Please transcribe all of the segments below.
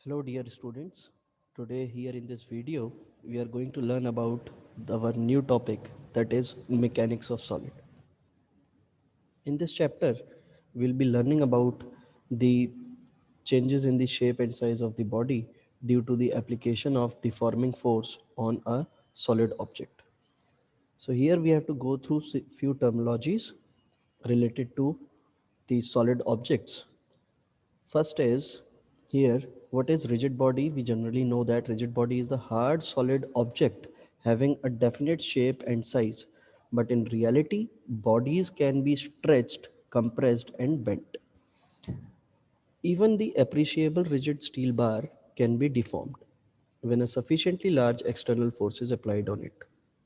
Hello dear students. Today here in this video we are going to learn about our new topic, that is mechanics of solid. In this chapter we'll be learning about the changes in the shape and size of the body due to the application of deforming force on a solid object. So here we have to go through few terminologies related to the solid objects. First is here, what is rigid body? We generally know that rigid body is the hard solid object having a definite shape and size. But in reality, bodies can be stretched, compressed, and bent. Even the appreciable rigid steel bar can be deformed when a sufficiently large external force is applied on it.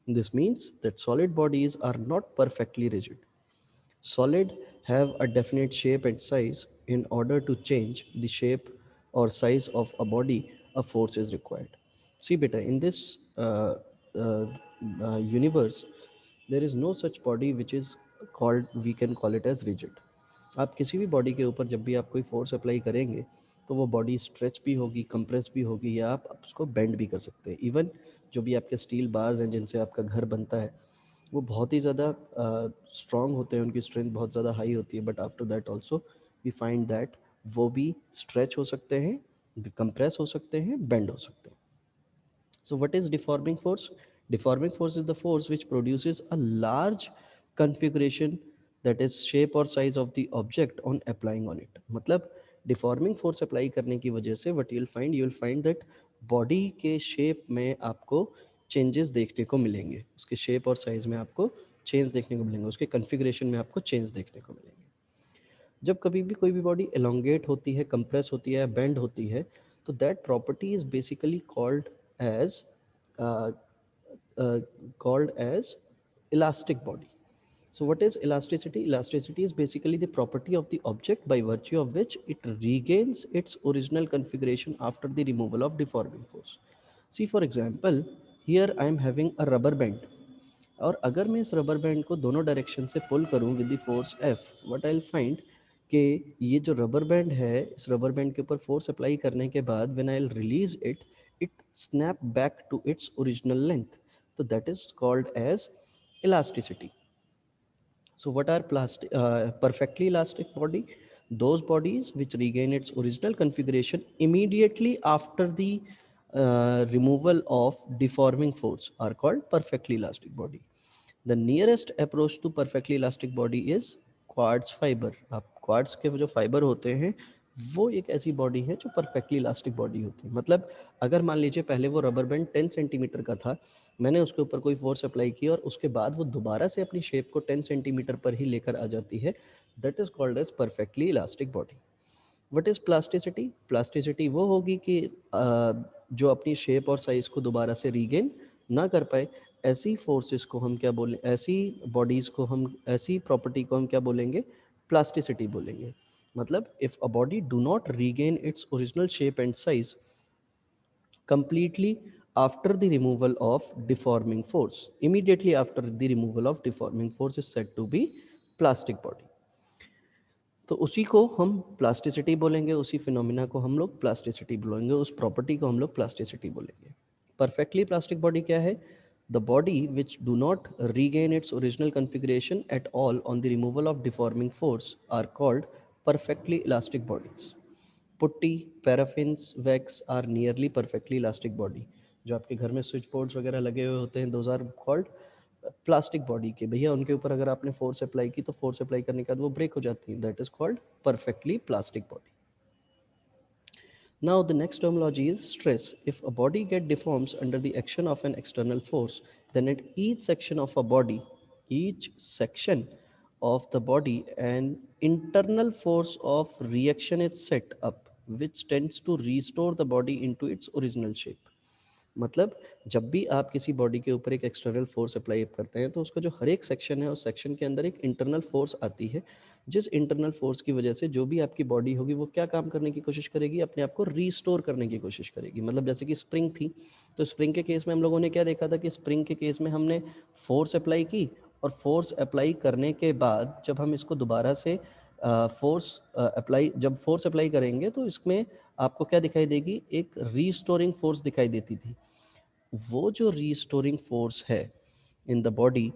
This means that solid bodies are not perfectly rigid. Solid have a definite shape and size. In order to change the shape or size of a body, a force is required. See, beta, in this uh, universe, there is no such body which is called, we can call it as rigid. आप किसी भी body के ऊपर जब भी आप कोई force apply करेंगे तो वो बॉडी स्ट्रेच भी होगी, कंप्रेस भी होगी, या आप उसको बेंड भी कर सकते हैं. इवन जो भी आपके स्टील बार्स हैं जिनसे आपका घर बनता है, वो बहुत ही ज़्यादा स्ट्रॉन्ग होते हैं, उनकी स्ट्रेंथ बहुत ज़्यादा हाई होती है, but after that also we find that वो भी स्ट्रेच हो सकते हैं, कंप्रेस हो सकते हैं, बेंड हो सकते हैं. So what is deforming force? Deforming force is the force which produces a large configuration, that is shape or size of the object on applying on it. मतलब deforming force apply करने की वजह से what you will find that body के shape में आपको changes देखने को मिलेंगे, उसके shape और size में आपको change देखने को मिलेंगे, उसके configuration में आपको change देखने को मिलेंगे. जब कभी भी कोई भी बॉडी elongate होती है, compress होती है, bend होती है, तो that property is basically as uh, uh, called as elastic body. So what is elasticity? Elasticity is basically the property of the object by virtue of which it regains its original configuration after the removal of deforming force. See, for example, here I am having a rubber band, और अगर मैं इस rubber band को दोनों direction से पुल करूं with the force F, what I will find कि ये जो रबर बैंड है, इस रबर बैंड के ऊपर फोर्स अप्लाई करने के बाद when I will release it, it snap back to its original length. तो that is called as elasticity. So what are perfectly elastic body? Those bodies which regain its original configuration immediately after the removal of deforming force are called perfectly elastic body. The nearest approach to perfectly elastic body is quartz fibre. आप quartz के जो fibre होते हैं वो एक ऐसी body है जो परफेक्टली इलास्टिक बॉडी होती है. मतलब अगर मान लीजिए पहले वो रबर बैंड 10 सेंटीमीटर का था, मैंने उसके ऊपर कोई फोर्स अप्लाई की और उसके बाद वो दोबारा से अपनी शेप को 10 सेंटीमीटर पर ही लेकर आ जाती है, that is called as perfectly elastic body. What is plasticity? Plasticity वो होगी कि जो अपनी शेप और साइज़ को दोबारा से रीगेन ना कर पाए, ऐसी फोर्सेस को हम क्या बोलें, ऐसी बॉडीज़ को हम, ऐसी प्रॉपर्टी को हम क्या बोलेंगे? प्लास्टिसिटी बोलेंगे. मतलब if a body do not regain its original shape and size completely after the removal of deforming force, immediately after the removal of deforming force is said to be plastic body. तो उसी को हम plasticity बोलेंगे, उसी phenomena को हम लोग plasticity बोलेंगे, उस प्रॉपर्टी को हम लोग प्लास्टिसिटी बोलेंगे. परफेक्टली प्लास्टिक बॉडी क्या है? The body which do not regain its original configuration at all on the removal of deforming force are called perfectly elastic bodies. Putty, paraffins, wax are nearly perfectly elastic body. जो आपके घर में switch boards वगैरह लगे हुए होते हैं, those are called plastic body के. भैया उनके ऊपर अगर आपने फोर्स अप्लाई की तो फोर्स अप्लाई करने के बाद वो ब्रेक हो जाती है, that is called perfectly plastic body. Now the next terminology is stress. If a body get deforms under the action of an external force, then at each section of a body, each section of the body, an internal force of reaction is set up, which tends to restore the body into its original shape. मतलब जब भी आप किसी body के ऊपर एक external force apply करते हैं तो उसका जो हर एक सेक्शन है, उस सेक्शन के अंदर एक इंटरनल फोर्स आती है, जिस इंटरनल फोर्स की वजह से जो भी आपकी बॉडी होगी वो क्या काम करने की कोशिश करेगी? अपने आप को रीस्टोर करने की कोशिश करेगी. मतलब जैसे कि स्प्रिंग थी, तो स्प्रिंग के केस में हम लोगों ने क्या देखा था कि स्प्रिंग के केस में हमने फोर्स अप्लाई की, और फोर्स अप्लाई करने के बाद जब हम इसको दोबारा से फोर्स अप्लाई, जब फोर्स अप्लाई करेंगे तो इसमें आपको क्या दिखाई देगी, एक रीस्टोरिंग फोर्स दिखाई देती थी। वो जो रीस्टोरिंग फोर्स है in the body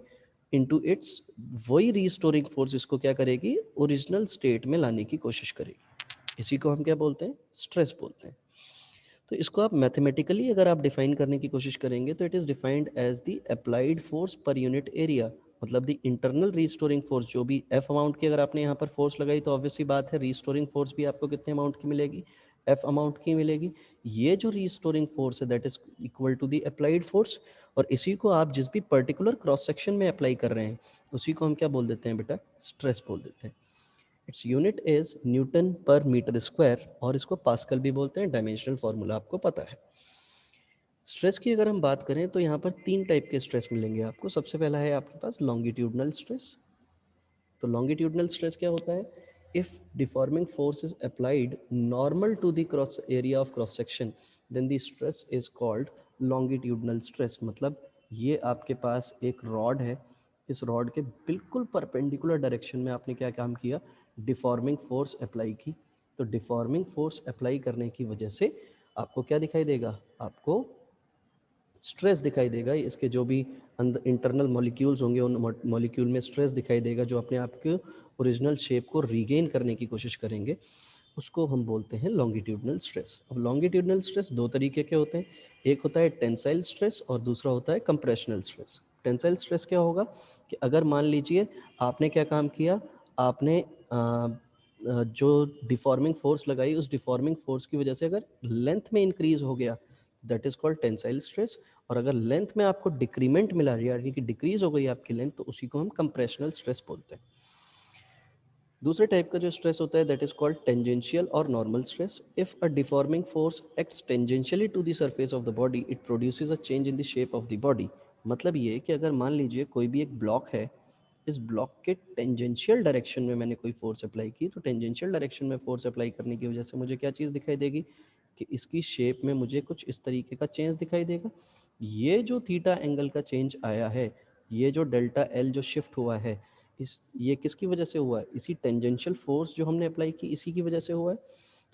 into its, वही रीस्टोरिंग फोर्स इसको क्या करेगी, ओरिजिनल स्टेट में लाने की कोशिश करेगी। इसी को हम क्या बोलते हैं, स्ट्रेस बोलते हैं। तो इसको आप मैथमेटिकली अगर आप डिफाइन करने की कोशिश करेंगे तो it is defined as the applied force per unit area, मतलब द इंटरनल रीस्टोरिंग फोर्स। जो भी एफ अमाउंट की अगर आपने यहाँ पर फोर्स लगाई तो ऑब्वियसली बात है रीस्टोरिंग फोर्स भी आपको कितने अमाउंट की मिलेगी, एफ अमाउंट की मिलेगी। ये जो रीस्टोरिंग फोर्स है that is equal to the applied force, और इसी को आप जिस भी पर्टिकुलर क्रॉस सेक्शन में अप्लाई कर रहे हैं उसी को हम क्या बोल देते हैं बेटा, स्ट्रेस बोल देते हैं। इट्स यूनिट इज न्यूटन पर मीटर स्क्वायर, और इसको पास्कल भी बोलते हैं, डायमेंशनल फॉर्मूला आपको पता है। स्ट्रेस की अगर हम बात करें तो यहाँ पर 3 टाइप के स्ट्रेस मिलेंगे आपको। सबसे पहला है आपके पास लॉन्गिट्यूडनल स्ट्रेस। तो लॉन्गिट्यूडनल स्ट्रेस क्या होता है, if deforming force is applied normal to the cross area of cross section then the stress is called longitudinal stress. मतलब ये आपके पास एक रॉड है, इस रॉड के बिल्कुल परपेंडिकुलर डायरेक्शन में आपने क्या काम किया, डिफॉर्मिंग फोर्स अप्लाई की। तो डिफॉर्मिंग फोर्स अप्लाई करने की वजह से आपको क्या दिखाई देगा, आपको स्ट्रेस दिखाई देगा। इसके जो भी अंदर इंटरनल मॉलिक्यूल्स होंगे उन मॉलिक्यूल में स्ट्रेस दिखाई देगा, जो अपने आप के ओरिजिनल शेप को रीगेन करने की कोशिश करेंगे, उसको हम बोलते हैं लॉन्गिट्यूडनल स्ट्रेस। अब लॉन्गिट्यूडनल स्ट्रेस दो तरीके के होते हैं, एक होता है टेंसाइल स्ट्रेस और दूसरा होता है कंप्रेशनल स्ट्रेस। टेंसाइल स्ट्रेस क्या होगा कि अगर मान लीजिए आपने क्या काम किया, आपने जो डिफॉर्मिंग फोर्स लगाई, उस डिफॉर्मिंग फोर्स की वजह से अगर लेंथ में इंक्रीज हो गया that is called tensile stress, और अगर लेंथ में आपको डिक्रीमेंट मिला, यानी कि डिक्रीज हो गई आपकी लेंथ, तो उसी को हम कंप्रेशनल स्ट्रेस बोलते हैं। दूसरे टाइप का जो स्ट्रेस होता है दैट इज कॉल्ड टेंजेंशियल और normal stress. If a deforming force acts tangentially to the surface of the body it produces a change in the shape of the body. मतलब ये कि अगर मान लीजिए कोई भी एक ब्लॉक है, इस ब्लॉक के टेंजेंशियल डायरेक्शन में मैंने कोई फोर्स अप्लाई की, तो टेंजेंशियल डायरेक्शन में फोर्स अप्लाई करने की वजह से मुझे क्या चीज़ दिखाई देगी कि इसकी शेप में मुझे कुछ इस तरीके का चेंज दिखाई देगा। ये जो थीटा एंगल का चेंज आया है, ये जो डेल्टा एल जो शिफ्ट हुआ है, इस ये किसकी वजह से हुआ है, इसी टेंजेंशियल फोर्स जो हमने अप्लाई की इसी की वजह से हुआ है।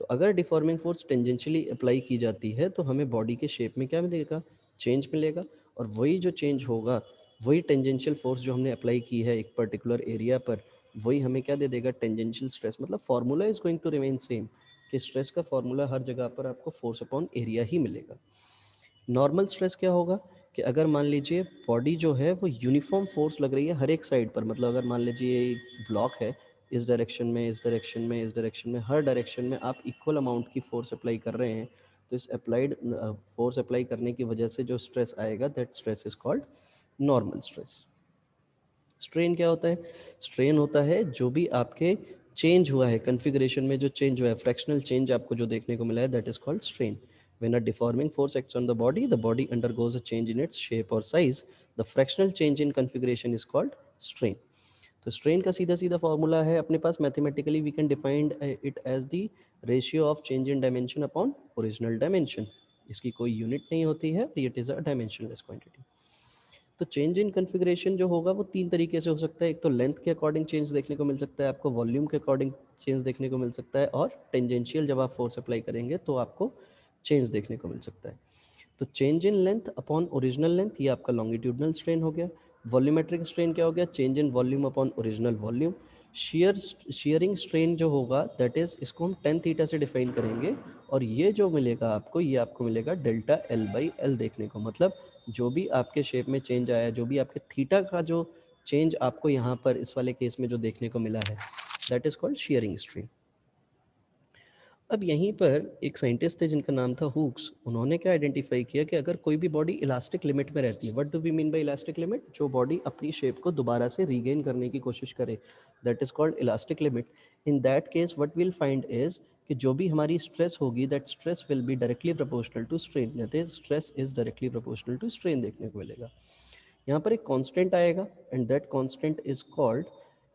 तो अगर डिफॉर्मिंग फोर्स टेंजेंशियली अप्लाई की जाती है तो हमें बॉडी के शेप में क्या मिलेगा, चेंज मिलेगा। और वही जो चेंज होगा, वही टेंजेंशियल फोर्स जो हमने अप्लाई की है एक पर्टिकुलर एरिया पर, वही हमें क्या दे देगा, टेंजेंशियल स्ट्रेस। मतलब formula is going to remain same, कि स्ट्रेस का फार्मूला हर जगह पर आपको फोर्स अपॉन एरिया ही मिलेगा। नॉर्मल स्ट्रेस क्या होगा कि अगर मान लीजिए बॉडी जो है वो यूनिफॉर्म फोर्स लग रही है हर एक साइड पर, मतलब अगर मान लीजिए ये ब्लॉक है, इस डायरेक्शन में, इस डायरेक्शन में, इस डायरेक्शन में, हर डायरेक्शन में आप इक्वल अमाउंट की फोर्स अप्लाई कर रहे हैं, तो इस अप्लाइड फोर्स अप्लाई करने की वजह से जो स्ट्रेस आएगा that stress is called normal stress. Strain क्या होता है, स्ट्रेन होता है जो भी आपके चेंज हुआ है कन्फिग्रेशन में, जो चेंज हुआ है, फ्रैक्शनल चेंज आपको जो देखने को मिला है that is called strain. When a deforming force acts on the body undergoes a change in its shape or size. The fractional change in configuration is called strain. तो strain का सीधा सीधा फॉर्मूला है अपने पास, mathematically we can defined it as the ratio of change in dimension upon original dimension. इसकी कोई unit नहीं होती है, it is a dimensionless quantity. तो चेंज इन कन्फिग्रेशन जो होगा वो 3 तरीके से हो सकता है। एक तो लेंथ के अकॉर्डिंग चेंज देखने को मिल सकता है आपको, वॉल्यूम के अकॉर्डिंग चेंज देखने को मिल सकता है, और टेंजेंशियल जब आप फोर्स अप्लाई करेंगे तो आपको चेंज देखने को मिल सकता है। तो change in length upon original length, ये आपका लॉन्गिट्यूडनल स्ट्रेन हो गया। वॉल्यूमेट्रिक स्ट्रेन क्या हो गया, change in volume upon original volume. Shearing strain जो होगा दैट इज, इसको हम टेन थीटा से डिफाइन करेंगे, और ये जो मिलेगा आपको, ये आपको मिलेगा डेल्टा एल बाई एल देखने को। मतलब जो भी आपके शेप में चेंज आया, जो भी आपके थीटा का जो चेंज आपको यहाँ पर इस वाले केस में जो देखने को मिला है that is called shearing strain. अब यहीं पर एक साइंटिस्ट थे जिनका नाम था हुक्स। उन्होंने क्या आइडेंटिफाई किया कि अगर कोई भी बॉडी इलास्टिक लिमिट में रहती है, what do we mean by elastic limit, जो बॉडी अपनी शेप को दोबारा से रीगेन करने की कोशिश करे, that is called elastic limit. In that case what will find is कि जो भी हमारी स्ट्रेस होगी that stress will be directly proportional to strain, that is stress is directly proportional to strain देखने को मिलेगा। यहाँ पर एक कांस्टेंट आएगा and that constant is called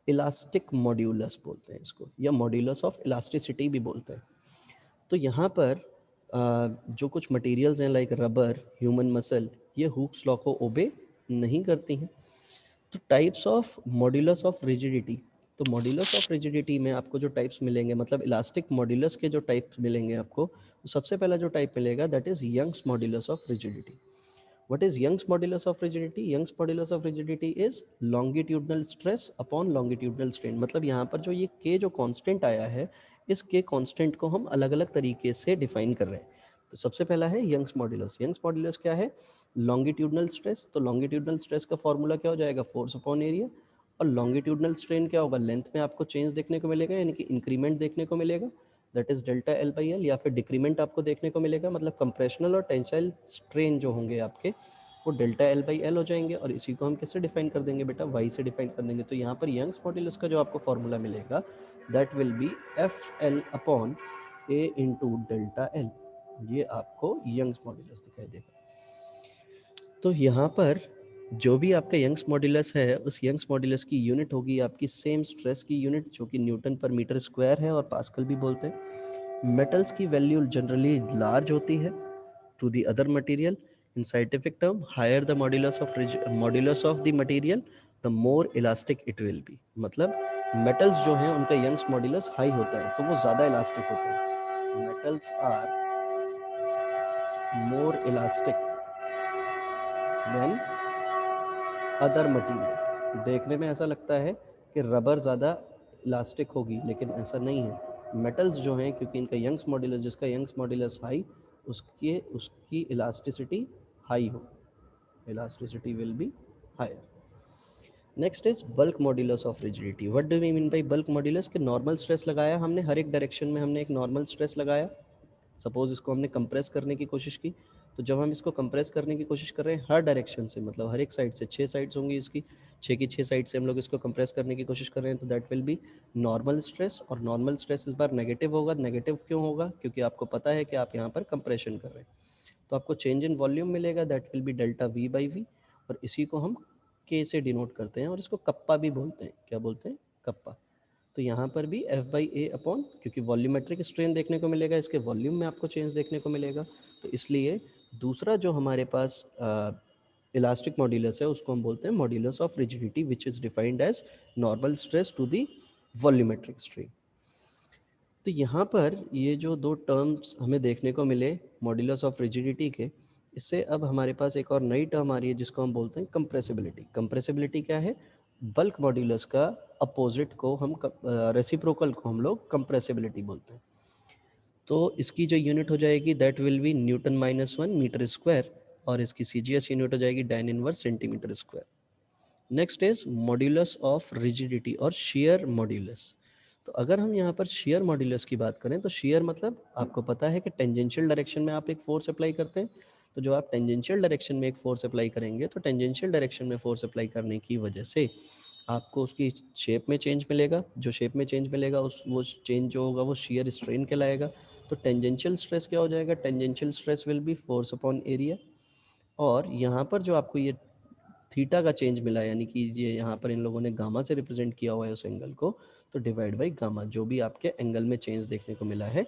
elastic modulus बोलते हैं इसको, या मॉड्यूलस ऑफ इलास्टिसिटी भी बोलते हैं। तो यहाँ पर जो कुछ मटेरियल्स हैं लाइक रबर, ह्यूमन मसल, ये हुक्स लॉ को ओबे नहीं करती हैं। तो types of modulus of rigidity, तो मॉड्यूलस ऑफ रिजिडिटी में आपको जो टाइप्स मिलेंगे, मतलब इलास्टिक मॉड्यूलस के जो टाइप्स मिलेंगे आपको, तो सबसे पहला जो टाइप मिलेगा that is Young's modulus of rigidity. What is Young's modulus of rigidity? Young's modulus of rigidity is longitudinal stress upon longitudinal strain. मतलब यहाँ पर जो ये K जो कांस्टेंट आया है, इस K कांस्टेंट को हम अलग अलग तरीके से डिफाइन कर रहे हैं. तो सबसे पहला है यंग्स मॉड्यूलस. यंग्स मॉड्यूलस क्या है? Longitudinal stress. तो लॉन्गिट्यूडनल स्ट्रेस का फॉर्मूला क्या हो जाएगा? Force upon area. और लॉन्गिट्यूडनल स्ट्रेन क्या होगा? लेंथ में आपको चेंज देखने को मिलेगा, यानी कि इंक्रीमेंट देखने को मिलेगा, that is delta L by L. या फिर डिक्रीमेंट आपको देखने को मिलेगा, मतलब कंप्रेशनल और टेंसाइल स्ट्रेन जो होंगे आपके, वो डेल्टा एल बाई एल हो जाएंगे. और इसी को हम किससे डिफाइन कर देंगे बेटा? वाई से डिफाइन कर देंगे. तो यहाँ पर यंग्स मॉड्यूलस का जो आपको फॉर्मूला मिलेगा that will B F L upon A into delta L. ये आपको यंग्स मॉड्यूलस दिखाई देगा. तो यहाँ पर जो भी आपका यंग्स मॉड्यूलस है, उस यंग्स मॉड्यूलस की यूनिट होगी आपकी सेम स्ट्रेस की यूनिट, जो कि न्यूटन पर मीटर स्क्वायर है और पास्कल भी बोलते हैं. मेटल्स की वैल्यू जनरली लार्ज होती है to the other material. In scientific term, higher the modulus of the material, the more elastic it will be. मतलब मेटल्स जो हैं उनका यंग्स मॉड्यूलस हाई होता है तो वो ज़्यादा इलास्टिक होते हैं. Metals are more elastic than other material. देखने में ऐसा लगता है कि रबर ज़्यादा इलास्टिक होगी, लेकिन ऐसा नहीं है. मेटल्स जो हैं, क्योंकि इनका यंग्स मॉड्यूलस, जिसका यंग्स मॉड्यूलस हाई, उसकी इलास्टिसिटी हाई हो, elasticity will be higher. Next is bulk modulus of rigidity. What do we mean by bulk modulus? कि नॉर्मल स्ट्रेस लगाया हमने, हर एक डायरेक्शन में हमने एक नॉर्मल स्ट्रेस लगाया. सपोज इसको हमने कंप्रेस करने की कोशिश की, तो जब हम इसको कंप्रेस करने की कोशिश कर रहे हैं हर डायरेक्शन से, मतलब हर एक साइड से, 6 साइड्स होंगी इसकी, 6 की 6 साइड से हम लोग इसको कंप्रेस करने की कोशिश कर रहे हैं, तो that will B normal stress. और नॉर्मल स्ट्रेस इस बार नेगेटिव होगा. नेगेटिव क्यों होगा? क्योंकि आपको पता है कि आप यहाँ पर कंप्रेशन कर रहे हैं. तो आपको चेंज इन वॉल्यूम मिलेगा, that will be delta V by V. और इसी को हम के से डिनोट करते हैं और इसको कप्पा भी बोलते हैं. क्या बोलते हैं? कप्पा. तो यहाँ पर भी एफ बाई ए अपॉन, क्योंकि वॉल्यूमेट्रिक स्ट्रेन देखने को मिलेगा, इसके वॉल्यूम में आपको चेंज देखने को मिलेगा, तो इसलिए दूसरा जो हमारे पास इलास्टिक मॉड्यूलस है उसको हम बोलते हैं modulus of rigidity, which is defined as normal stress to the volumetric strain. तो यहाँ पर ये जो दो टर्म्स हमें देखने को मिले मॉड्यूलस ऑफ रिजिडिटी के, इससे अब हमारे पास एक और नई टर्म आ रही है जिसको हम बोलते हैं कंप्रेसिबिलिटी. कंप्रेसिबिलिटी क्या है? बल्क मॉड्यूलस का अपोजिट को हम रेसिप्रोकल को हम लोग कंप्रेसिबिलिटी बोलते हैं. तो इसकी जो यूनिट हो जाएगी that will be newton minus 1 metre square, और इसकी CGS यूनिट हो जाएगी dyne inverse centimetre square. Next is modulus of rigidity और शेयर मॉड्यूलस. तो अगर हम यहाँ पर शेयर मॉड्यूलस की बात करें, तो शेयर मतलब आपको पता है कि टेंजेंशियल डायरेक्शन में आप एक फोर्स अप्लाई करते हैं. तो जब आप टेंजेंशियल डायरेक्शन में एक फोर्स अप्लाई करेंगे, तो टेंजेंशियल डायरेक्शन में फोर्स अप्लाई करने की वजह से आपको उसकी शेप में चेंज मिलेगा. जो शेप में चेंज मिलेगा वो चेंज जो होगा वो शेयर स्ट्रेन कहलाएगा. तो टेंजेंशियल स्ट्रेस क्या हो जाएगा? Tangential stress will B force upon area. और यहाँ पर जो आपको ये थीटा का चेंज मिला, यानी कि ये यहाँ पर इन लोगों ने गामा से रिप्रेजेंट किया हुआ है उस एंगल को, तो डिवाइड बाई गामा, जो भी आपके एंगल में चेंज देखने को मिला है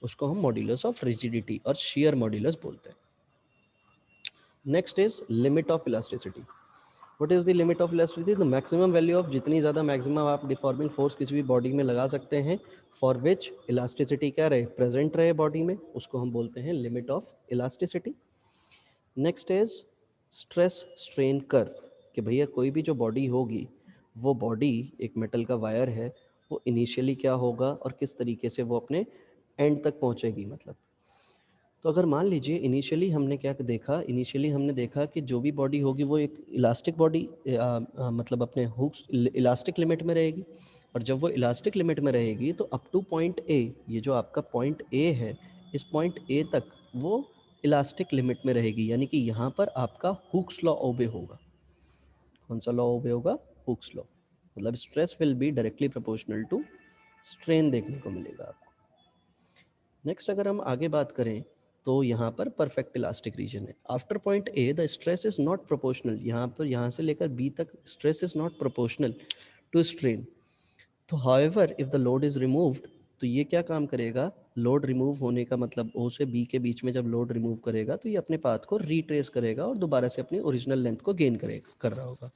उसको हम मॉड्यूलस ऑफ रिजिडिटी और शेयर मॉड्यूलस बोलते हैं. Next is limit of elasticity. What is the limit of elasticity? The maximum value of, जितनी ज़्यादा मैक्सिमम आप डिफॉर्मिंग फोर्स किसी भी बॉडी में लगा सकते हैं फॉर विच इलास्टिसिटी क्या रहे, प्रेजेंट रहे बॉडी में, उसको हम बोलते हैं limit of elasticity. Next is stress strain curve. कि भैया कोई भी जो बॉडी होगी, वो बॉडी एक मेटल का वायर है, वो इनिशियली क्या होगा और किस तरीके से वो अपने एंड तक पहुंचेगी. मतलब तो अगर मान लीजिए इनिशियली हमने क्या देखा, इनिशियली हमने देखा कि जो भी बॉडी होगी वो एक इलास्टिक बॉडी, मतलब अपने हुक्स इलास्टिक लिमिट में रहेगी. और जब वो इलास्टिक लिमिट में रहेगी तो अप टू पॉइंट ए, ये जो आपका पॉइंट ए है, इस पॉइंट ए तक वो इलास्टिक लिमिट में रहेगी. यानी कि यहाँ पर आपका हुक्स लॉ ओबे होगा. कौन सा लॉ ओबे होगा? Hooke's law. मतलब stress will be directly proportional to strain देखने को मिलेगा आपको. नेक्स्ट अगर हम आगे बात करें, तो यहाँ पर परफेक्ट इलास्टिक रीजन है. After point A the stress is not proportional. यहाँ पर, यहाँ से लेकर बी तक stress is not proportional to strain. तो however if the load is removed, तो ये क्या काम करेगा? लोड रिमूव होने का मतलब ओ से बी के बीच में जब लोड रिमूव करेगा तो ये अपने पाथ को रिट्रेस करेगा और दोबारा से अपनी ओरिजिनल लेंथ को गेन करेगा, कर रहा होगा.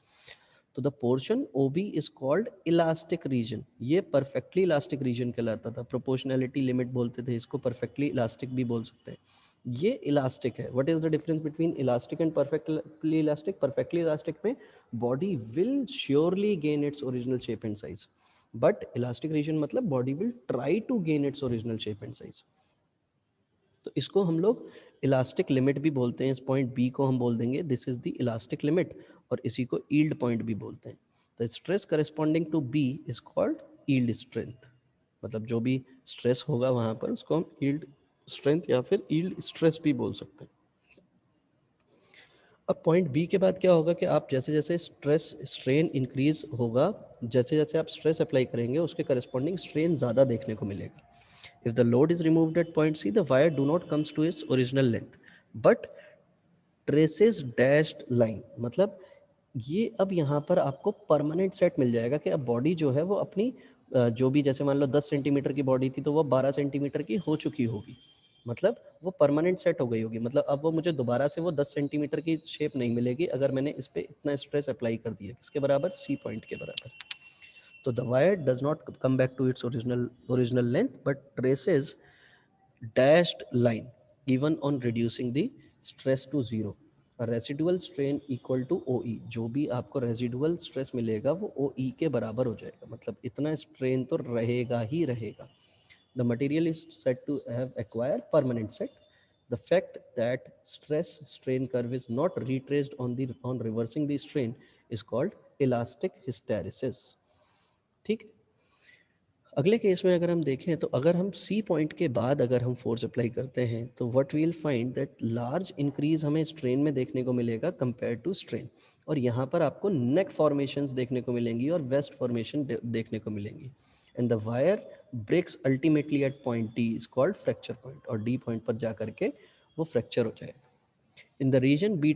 तो the portion OB is called elastic region, ये परफेक्टली इलास्टिक रीजन कहलाता था। प्रोपोर्शनैलिटी लिमिट बोलते थे इसको, परफेक्टली इलास्टिक भी बोल सकते हैं। ये इलास्टिक है। What is the difference between elastic and perfectly elastic? Perfectly elastic में body will surely gain its original shape and size, but elastic region मतलब body will try to gain its original shape and size. तो इसको हम लोग elastic limit भी बोलते हैं। इस पॉइंट बी को हम बोल देंगे this is the elastic limit, और इसी को यील्ड पॉइंट भी बोलते हैं। The stress corresponding to B is called yield strength, मतलब जो भी स्ट्रेस होगा वहाँ पर उसको हम यील्ड स्ट्रेंथ या फिर यील्ड स्ट्रेस भी बोल सकते हैं। अब पॉइंट बी के बाद क्या होगा कि आप जैसे जैसे स्ट्रेस स्ट्रेन इंक्रीज होगा, जैसे जैसे आप स्ट्रेस अप्लाई करेंगे उसके करस्पॉन्डिंग स्ट्रेन ज़्यादा देखने को मिलेगा। If the load is removed at point C, the wire do not comes to its original length, but traces dashed line, मतलब ये अब यहाँ पर आपको परमानेंट सेट मिल जाएगा कि अब बॉडी जो है वो अपनी जो भी, जैसे मान लो 10 सेंटीमीटर की बॉडी थी तो वो 12 सेंटीमीटर की हो चुकी होगी, मतलब वो परमानेंट सेट हो गई होगी। मतलब अब वो मुझे दोबारा से वो 10 सेंटीमीटर की शेप नहीं मिलेगी अगर मैंने इस पर इतना स्ट्रेस अप्लाई कर दिया। किसके बराबर? सी पॉइंट के बराबर। तो the wire does not come back to its original length but traces dashed line even on reducing the stress to zero। Residual strain equal to OE, जो भी आपको रेसिडुअल स्ट्रेस मिलेगा वो OE के बराबर हो जाएगा, मतलब इतना स्ट्रेन तो रहेगा ही रहेगा। The material is set to have acquire permanent set. The fact that stress strain curve is not retraced on reversing the strain is called elastic hysteresis. ठीक। अगले केस में अगर हम देखें तो अगर हम सी पॉइंट के बाद अगर हम फोर्स अप्लाई करते हैं तो what will find that large increase हमें स्ट्रेन में देखने को मिलेगा कंपेयर टू स्ट्रेन, और यहाँ पर आपको नेक फॉर्मेशंस देखने को मिलेंगी और वेस्ट फॉर्मेशन देखने को मिलेंगी। And the wire breaks ultimately at point D is called fracture point, और डी पॉइंट पर जा करके वो फ्रैक्चर हो जाएगा। In the region B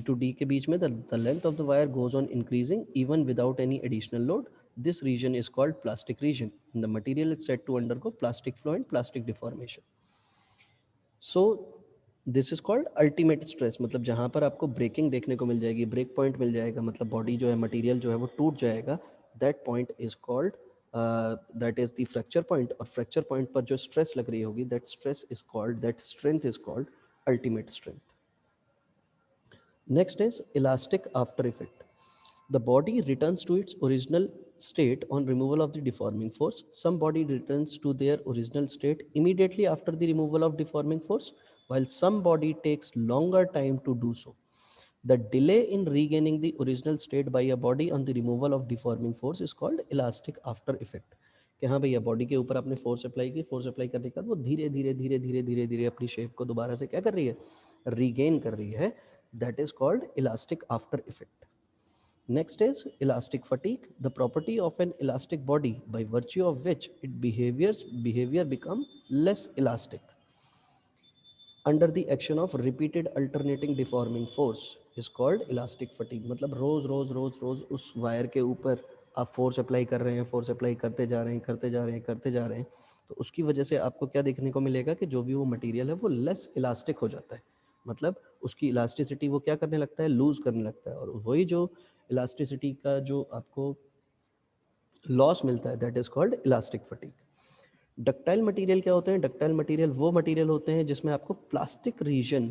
to D के बीच में the length of the wire goes on increasing even without any additional load. This region is called plastic region, and the material is said to undergo plastic flow and plastic deformation. So this is called ultimate stress, मतलब जहाँ पर आपको breaking देखने को मिल जाएगी, break point मिल जाएगा, मतलब body जो है मटेरियल जो है वो टूट जाएगा, that point is called that is the fracture point. और फ्रैक्चर पॉइंट पर जो स्ट्रेस लग रही होगी that stress is called, that strength is called ultimate strength. Next is elastic after effect. The body returns to its original state on removal of the deforming force. Some body returns to their original state immediately after the removal of deforming force, while some body takes longer time to do so. The delay in regaining the original state by a body on the removal of deforming force is called elastic after effect। कि हाँ भैया body के ऊपर आपने force apply की, force apply करने के बाद वो धीरे धीरे धीरे धीरे धीरे धीरे अपनी शेप को दोबारा से क्या कर रही है? रीगेन कर रही है। That is called elastic after effect. Next is elastic fatigue, the property of an elastic body by virtue of which its behavior become less elastic under the action of repeated alternating deforming force is called elastic fatigue। मतलब रोज रोज रोज रोज उस wire के ऊपर आप force apply कर रहे हैं, force apply करते जा रहे हैं, करते जा रहे हैं, करते जा रहे हैं, तो उसकी वजह से आपको क्या देखने को मिलेगा कि जो भी वो मटेरियल है वो लेस इलास्टिक हो जाता है, मतलब उसकी इलास्टिसिटी वो क्या करने लगता है? लूज करने लगता है। और वही जो इलास्टिसिटी का जो आपको लॉस मिलता है that is called elastic fatigue. Ductile material क्या होते हैं? डक्टाइल मटेरियल वो मटेरियल होते हैं जिसमें आपको प्लास्टिक रीजन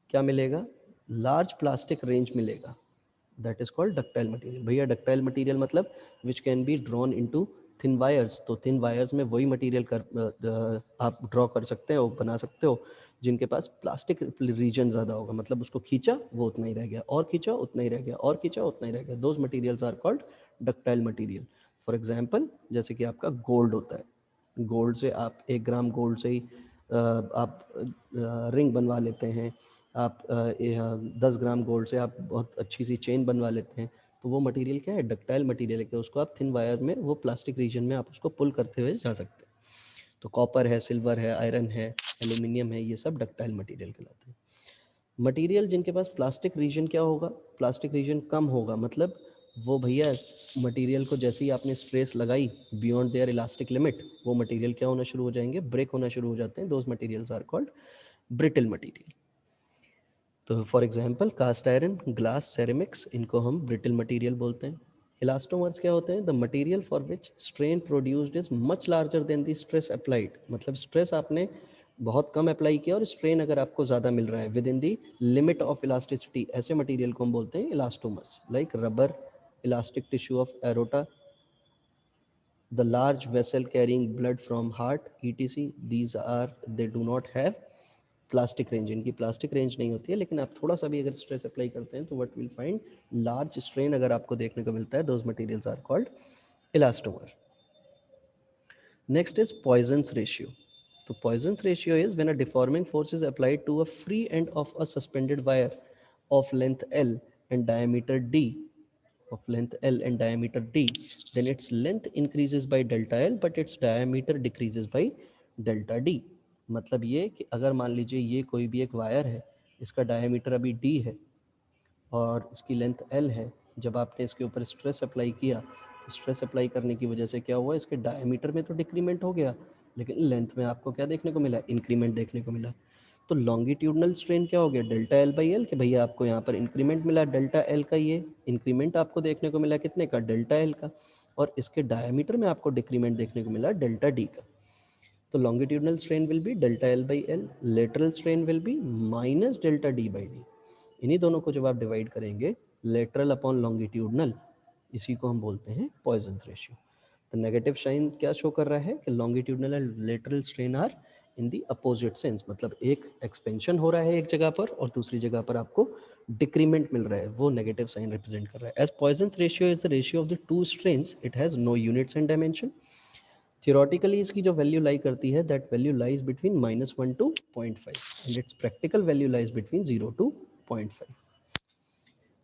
क्या मिलेगा? लार्ज प्लास्टिक रेंज मिलेगा, that is called ductile material. भैया डक्टाइल मटेरियल मतलब which can be drawn into thin wires, तो थिन वायर्स में वही मटेरियल आप ड्रॉ कर सकते हो, बना सकते हो जिनके पास प्लास्टिक रीजन ज़्यादा होगा, मतलब उसको खींचा वो उतना ही रह गया, और खींचा उतना ही रह गया, और खींचा उतना ही रह गया। Those materials are called ductile material. For example जैसे कि आपका गोल्ड होता है, गोल्ड से आप 1 ग्राम गोल्ड से ही आप रिंग बनवा लेते हैं, आप 10 ग्राम गोल्ड से आप बहुत अच्छी सी चेन बनवा लेते हैं, तो वो मटेरियल क्या है? डक्टाइल मटेरियल है कि उसको आप थिन वायर में वो प्लास्टिक रीजन में आप उसको पुल करते हुए जा सकते हैं। तो कॉपर है, सिल्वर है, आयरन है, एल्यूमिनियम है, ये सब डक्टाइल मटेरियल कहलाते हैं। मटेरियल जिनके पास प्लास्टिक रीजन क्या होगा? प्लास्टिक रीजन कम होगा, मतलब वो भैया मटेरियल को जैसे ही आपने स्ट्रेस लगाई बियॉन्ड देयर इलास्टिक लिमिट, वो मटेरियल क्या होना शुरू हो जाएंगे? ब्रेक होना शुरू हो जाते हैं। Those materials are called brittle material. तो for example cast iron, glass, ceramics, इनको हम ब्रिटल मटेरियल बोलते हैं. इलास्टोमर्स क्या होते हैं? The material for which strain produced is much larger than the stress applied. मतलब स्ट्रेस आपने बहुत कम अप्लाई किया और स्ट्रेन अगर आपको ज़्यादा मिल रहा है with in the limit of elasticity, ऐसे मटेरियल को हम बोलते हैं elastomers. Like rubber, elastic tissue of aorta, the large vessel carrying blood from heart, etc. These are, they do not have plastic range. इनकी प्लास्टिक रेंज नहीं होती है, लेकिन आप थोड़ा सा भी अगर स्ट्रेस अप्लाई करते हैं तो what will find, large strain अगर आपको देखने को मिलता है, those materials are called elastomer. Next is Poisson's ratio. तो Poisson's ratio is when a deforming force is applied to a free end of a suspended wire of length L and diameter D, then its length increases by delta L but its diameter decreases by delta D. मतलब ये कि अगर मान लीजिए ये कोई भी एक वायर है, इसका डायमीटर अभी D है और इसकी लेंथ L है. जब आपने इसके ऊपर स्ट्रेस अप्लाई किया, तो स्ट्रेस अप्लाई करने की वजह से क्या हुआ, इसके डायमीटर में तो डिक्रीमेंट हो गया, लेकिन लेंथ में आपको क्या देखने को मिला, इंक्रीमेंट देखने को मिला. तो लॉन्गिट्यूडनल स्ट्रेन क्या हो गया, डेल्टा एल बाई एल, कि भैया आपको यहाँ पर इंक्रीमेंट मिला डेल्टा एल का, ये इंक्रीमेंट आपको देखने को मिला कितने का, डेल्टा एल का, और इसके डायमीटर में आपको डिक्रीमेंट देखने को मिला डेल्टा डी का. तो longitudinal strain will be delta L by L, lateral strain will be minus delta D by D. इन्हीं दोनों को जब आप डिवाइड करेंगे, लेटरल अपॉन लॉन्गिट्यूडनल, इसी को हम बोलते हैं पॉइजन्स रेशियो. तो नेगेटिव साइन क्या शो कर रहा है कि longitudinal and lateral strain are in the opposite sense. मतलब एक एक्सपेंशन हो रहा है एक जगह पर और दूसरी जगह पर आपको डिक्रीमेंट मिल रहा है, वो नेगेटिव साइन रिप्रेजेंट कर रहा है. As Poisson's ratio is the ratio of the two strains, it has no units and dimension. Theoretically इसकी जो वैल्यू लाई करती है, that value lies between -1 to 0.5 and its practical value lies between 0 to 0.5.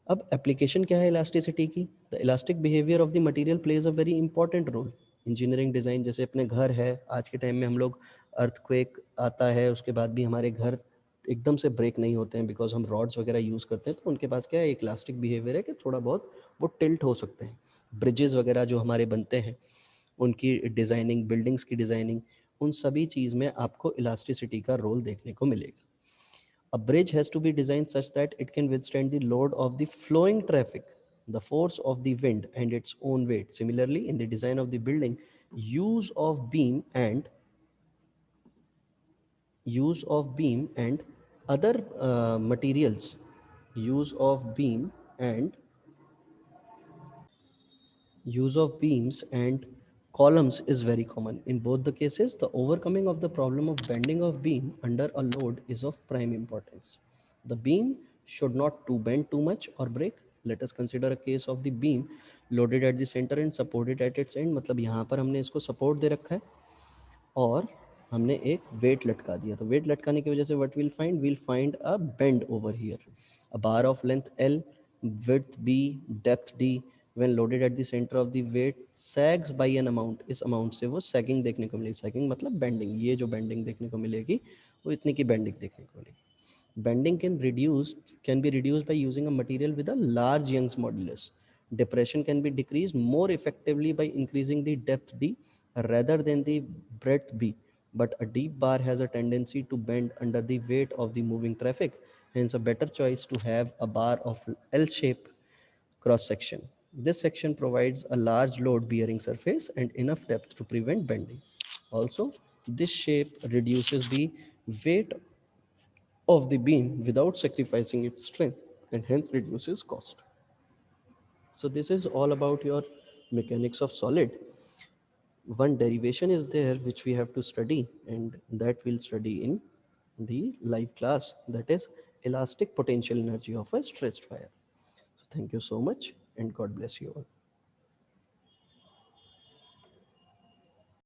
अब application क्या है elasticity की? The elastic behaviour of the material plays a very important role. Engineering design, जैसे अपने घर है, आज के टाइम में हम लोग अर्थक्वेक आता है उसके बाद भी हमारे घर एकदम से ब्रेक नहीं होते हैं, बिकॉज हम रॉड्स वगैरह यूज़ करते हैं, तो उनके पास क्या है, एक इलास्टिक बिहेवियर है कि थोड़ा बहुत वो टिल्ट हो सकते हैं. ब्रिजेज़ वगैरह जो हमारे बनते हैं, उनकी डिज़ाइनिंग, बिल्डिंग्स की डिज़ाइनिंग, उन सभी चीज़ में आपको इलास्टिसिटी का रोल देखने को मिलेगा. A bridge has to be designed such that it can withstand the load of the flowing traffic, the force of the wind, and its own weight. Similarly, in the design of the building, use of beam and other materials, use of beam and use of beams and columns is very common. In both the cases, the overcoming of the problem of bending of beam under a load is of prime importance. The beam should not to bend too much or break. Let us consider a case of the beam loaded at the center and supported at its end. मतलब यहाँ पर हमने इसको support दे रखा है और हमने एक वेट लटका दिया. तो वेट लटकाने की वजह से what will find a bend over here. A bar of length L, width B, depth D, when loaded at the center of the weight sags by an amount. इस अमाउंट से वो सैगिंग देखने को मिलेगी. सैगिंग मतलब bending. ये जो bending देखने को मिलेगी वो इतनी की बेंडिंग देखने को मिलेगी. Bending can be reduced by using a material with a large Young's modulus. Depression can be decreased more effectively by increasing the depth D rather than the breadth B. But a deep bar has a tendency to bend under the weight of the moving traffic. Hence, a better choice to have a bar of L shape cross section. This section provides a large load bearing surface and enough depth to prevent bending. Also, this shape reduces the weight of the beam without sacrificing its strength and hence reduces cost. So this is all about your mechanics of solid. One derivation is there which we have to study, and that we'll study in the live class, that is elastic potential energy of a stretched wire. So thank you so much and God bless you all.